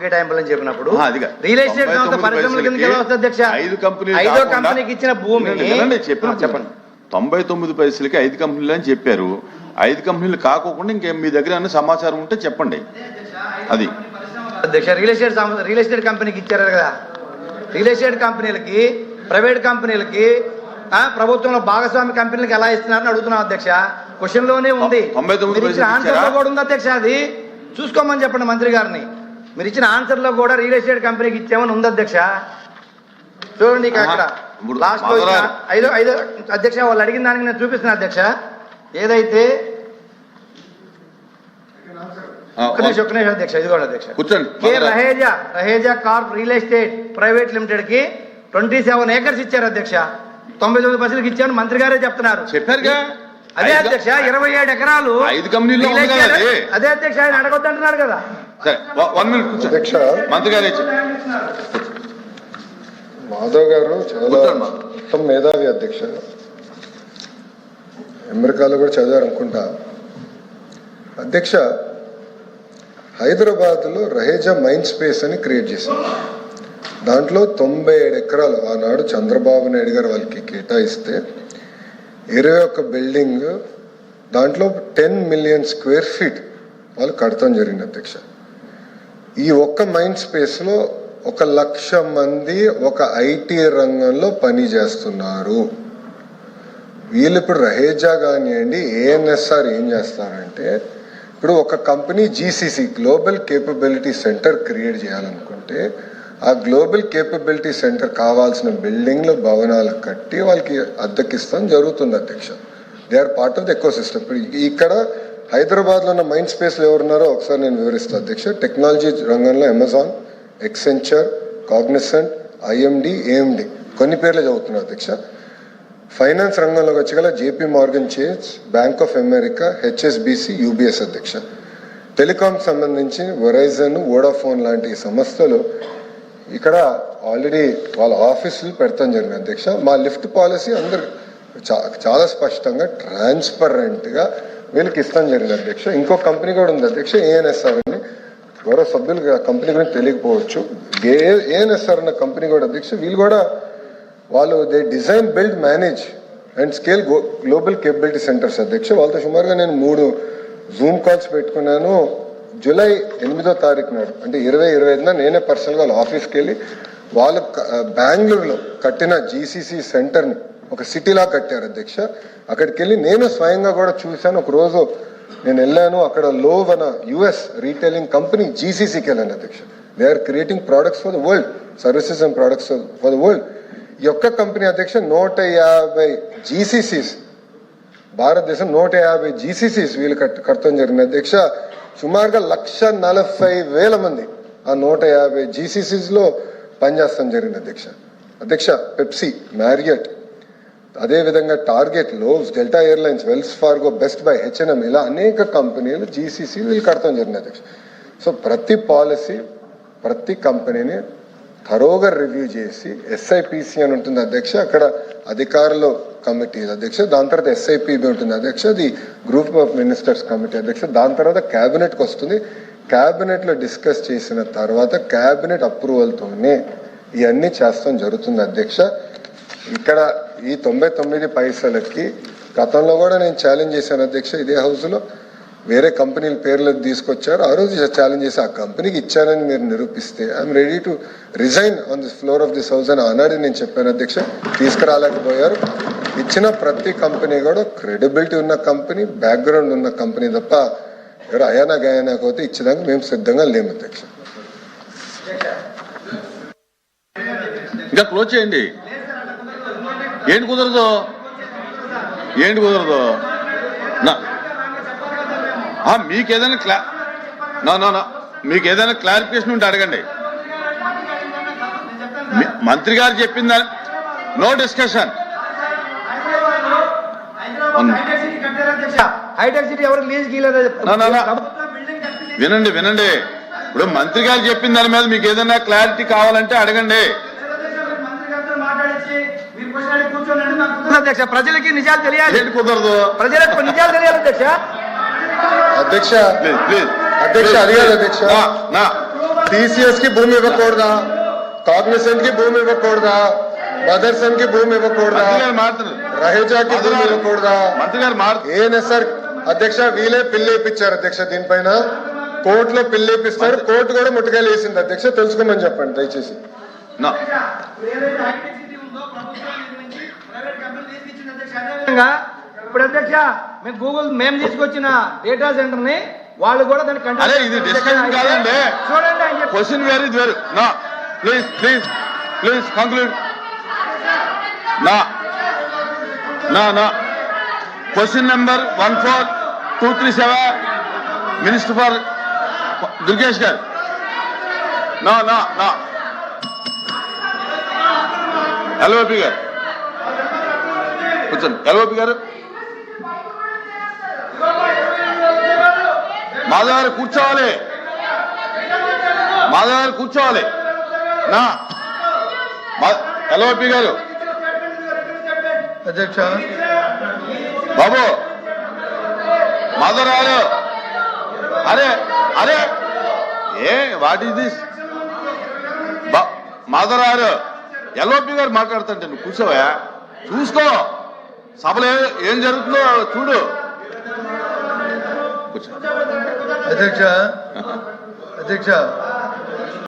కేటాయింపులని చెప్పినప్పుడు real estate సంస్థ పరిశ్రమల కిందకి ఎలా వస్తుంది అధ్యక్ష? ఐదో కంపెనీకి ఇచ్చిన భూమి చెప్పండి. 99 పైసలకి 5 కంపెనీలు అని చెప్పారు. 5 కంపెనీలు కాకోకుండా ఇంకేం మీ దగ్గర అన్న సమాచారం ఉంటే చెప్పండి. అది అధ్యక్ష రియల్ ఎస్టేట్ కంపెనీకి ఇచ్చారు కదా. రియల్ ఎస్టేట్ కంపెనీలకి ప్రైవేట్ కంపెనీలకి ప్రభుత్వంలో భాగస్వామి కంపెనీలకు ఎలా ఇస్తున్నారని అడుగుతున్నాం అధ్యక్ష. క్వశ్చన్ లోనే ఉంది. ఆన్సర్ లో కూడా ఉంది అధ్యక్ష. అది చూసుకోమని చెప్పండి మంత్రి గారిని. మీరు ఇచ్చిన ఆన్సర్ లో కూడా రియల్ ఎస్టేట్ కంపెనీకి ఇచ్చామని ఉంది అధ్యక్ష. చూడండి అక్కడ లాస్ట్ లో ఐదో అధ్యక్ష వాళ్ళు అడిగిన దానికి నేను చూపిస్తున్నా అధ్యక్ష. ఏదైతే ఒక్క నిమిషం అధ్యక్ష, ఇదిగోండి అధ్యక్ష. K Raheja corp real estate private limited కి 27 acres ఇచ్చారు అధ్యక్ష. 99 పైసలకి ఇచ్చాను మంత్రి గారే చెప్తున్నారు. చెప్పారుగా. అదే అధ్యక్ష 27 ఎకరాలు 5 కంపెనీలు. అదే అధ్యక్ష ఆయన అడగొద్దు అంటున్నారు కదా. అధ్యక్ష మంత్రి గారే మాధవ్ గారు చాలా ఉత్తమ మేధావి అధ్యక్ష. అమెరికాలో కూడా చదివారు అనుకుంటా అధ్యక్ష. హైదరాబాద్లో రహేజా మైండ్ స్పేస్ అని క్రియేట్ చేశారు. దాంట్లో 97 ఎకరాలు ఆనాడు చంద్రబాబు నాయుడు గారు వాళ్ళకి కేటాయిస్తే 21 బిల్డింగ్, దాంట్లో 10 million square feet వాళ్ళు కడతాం జరిగింది అధ్యక్ష. ఈ ఒక్క మైండ్ స్పేస్లో 1,00,000 మంది ఒక ఐటీ రంగంలో పని చేస్తున్నారు. వీళ్ళు ఇప్పుడు రహేజా కానివ్వండి, ఏఎన్ఎస్ఆర్ ఏం చేస్తారంటే, ఇప్పుడు ఒక company GCC global capability centre create చేయాలనుకుంటే ఆ గ్లోబల్ కేపబిలిటీ సెంటర్ కావాల్సిన బిల్డింగ్లు భవనాలు కట్టి వాళ్ళకి అద్దెకిస్తాం జరుగుతుంది అధ్యక్ష. They are part of the ecosystem. ఇప్పుడు ఇక్కడ హైదరాబాద్లో ఉన్న మైండ్ స్పేస్లో ఎవరున్నారో ఒకసారి నేను వివరిస్తాను అధ్యక్ష. టెక్నాలజీ రంగంలో Amazon, Accenture, Cognizant, IMD, AMD కొన్ని పేర్లు చదువుతున్నారు అధ్యక్ష. ఫైనాన్స్ రంగంలోకి వచ్చగల JP Morgan Chase, bank of America, HSBC, UBS అధ్యక్ష. టెలికాం సంబంధించి వెరైజన్, వోడాఫోన్ లాంటి సంస్థలు ఇక్కడ ఆల్రెడీ వాళ్ళ ఆఫీసులు పెడతాం జరిగింది అధ్యక్ష. మా లిఫ్ట్ పాలసీ అందరు చాలా స్పష్టంగా ట్రాన్స్పరెంట్గా వీళ్ళకి ఇస్తాం జరిగింది అధ్యక్ష. ఇంకో కంపెనీ కూడా ఉంది అధ్యక్ష, ఏఎన్ఎస్ఆర్ అని. గౌరవ సభ్యులు కంపెనీ గురించి తెలియకపోవచ్చు. ఏఎన్ఎస్ఆర్ అన్న కంపెనీ కూడా అధ్యక్ష, వీళ్ళు కూడా వాళ్ళు they design, build, manage and scale global capability centres అధ్యక్ష. వాళ్ళతో సుమారుగా నేను 3 జూమ్ కాల్స్ పెట్టుకున్నాను. జూలై 8వ తారీఖు నాడు అంటే 2025 నేనే పర్సనల్గా వాళ్ళ ఆఫీస్కి వెళ్ళి వాళ్ళు బెంగళూరులో కట్టిన జీసీసీ సెంటర్ని ఒక సిటీలా కట్టారు అధ్యక్ష. అక్కడికి వెళ్ళి నేను స్వయంగా కూడా చూశాను. ఒక రోజు నేను వెళ్ళాను, అక్కడ లోవ్ అన్న యుఎస్ రీటైలింగ్ కంపెనీ జీసీసీకి వెళ్ళాను అధ్యక్ష. They are creating products for the world, services and products for the world. ఈ ఒక్క కంపెనీ అధ్యక్ష 150 జీసీసీస్, భారతదేశం 150 జీసీసీస్ వీళ్ళు కడతాం జరిగింది అధ్యక్ష. సుమారుగా 1,40,000 మంది ఆ 150 జీసీసీస్లో పనిచేస్తాం జరిగింది అధ్యక్ష. అధ్యక్ష పెప్సీ, మ్యారియట్, అదేవిధంగా Target, Lowe's, Delta Airlines, Wells Fargo, Best Buy, HNM ఇలా అనేక కంపెనీలు జీసీసీ వీళ్ళు కడతాం జరిగింది అధ్యక్ష. సో ప్రతి పాలసీ, ప్రతి కంపెనీని థరోగా రివ్యూ చేసి ఎస్ఐపిసి అని ఉంటుంది అధ్యక్ష, అక్కడ అధికారులు కమిటీ అధ్యక్ష. దాని తర్వాత ఎస్ఐపిబి ఉంటుంది అధ్యక్ష, అది గ్రూప్ ఆఫ్ మినిస్టర్స్ కమిటీ అధ్యక్ష. దాని తర్వాత క్యాబినెట్కి వస్తుంది. క్యాబినెట్లో డిస్కస్ చేసిన తర్వాత క్యాబినెట్ అప్రూవల్తోనే ఇవన్నీ చేస్తాం జరుగుతుంది అధ్యక్ష. ఇక్కడ ఈ 99 పైసలకి గతంలో కూడా నేను ఛాలెంజ్ చేశాను అధ్యక్ష. ఇదే హౌస్లో వేరే కంపెనీల పేర్లకు తీసుకొచ్చారు. ఆ రోజు ఛాలెంజ్ చేసి ఆ కంపెనీకి ఇచ్చానని మీరు నిరూపిస్తే I'm ready to resign on this floor of this house అని ఆనాడు నేను చెప్పాను అధ్యక్ష. తీసుకురాలేకపోయారు. ఇచ్చిన ప్రతి కంపెనీ కూడా క్రెడిబిలిటీ ఉన్న కంపెనీ, బ్యాక్గ్రౌండ్ ఉన్న కంపెనీ తప్ప ఎవరు అయానా గయానా పోతే ఇచ్చేదానికి మేము సిద్ధంగా లేము అధ్యక్ష. ఇంకా క్లోజ్ చేయండి. ఏంటి కుదరదు, ఏంటి కుదరదు? మీకు ఏదైనా క్లారిఫికేషన్ ఉంటే అడగండి. మంత్రి గారు చెప్పిందా? No discussion. వినండి వినండి. ఇప్పుడు మంత్రి గారు చెప్పిన దాని మీద మీకు ఏదైనా క్లారిటీ కావాలంటే అడగండి. అధ్యక్ష ప్రజలకి నిజాలు తెలియాలి. ఏంటి కుదరదు? ప్రజలకు నిజాలు తెలియాలి అధ్యక్ష. అధ్యక్ష అధ్యక్ష అడిగారు అధ్యక్ష. టీసీఎస్ కి భూమి ఇవ్వకూడదా, కాగ్నిసెంట్ కి భూమి ఇవ్వకూడదా, మదర్సన్ కి భూమి ఇవ్వకూడదా, రహేజాకి భూమి ఇవ్వకూడదా, మంత్రి గారు ఏఎన్ఎస్ఆర్ అధ్యక్ష వీలే పిల్లేపించారు అధ్యక్ష. దీనిపైన కోర్టులో పిల్లేపిస్తారు, కోర్టు కూడా ముట్టుకాయలు వేసింది అధ్యక్ష. తెలుసుకోమని చెప్పండి దయచేసి. ఇప్పుడు అధ్యక్ష మేము గూగుల్ మేము తీసుకొచ్చిన డేటా సెంటర్ ని వాళ్ళు కూడా దాన్ని అరే ఇది డిస్కషన్ కాదండి, చూడండి క్వశ్చన్ వేరు ఇది వేరు. నా ప్లీజ్ ప్లీజ్ ప్లీజ్ కంక్లూడ్. నా నా నా question number 14237 minister for Durgesh గారు. నా నా నా ఎల్ఓపి గారు కూర్చోండి. ఎల్ఓపి గారు మాధవ్ గారు కూర్చోవాలి, మాధవ్ గారు కూర్చోవాలి. నా ఎల్ఓపి గారు అధ్యక్ష బాబు మాధవ్ గారు అరే అరే ఏ వాట్ ఈస్ దిస్ మాధవ్ గారు ఎల్ఓపి గారు మాట్లాడుతుంటే నువ్వు కూర్చోవా, చూసుకో సభలో ఏం జరుగుతుందో చూడు. అధ్యక్ష అధ్యక్ష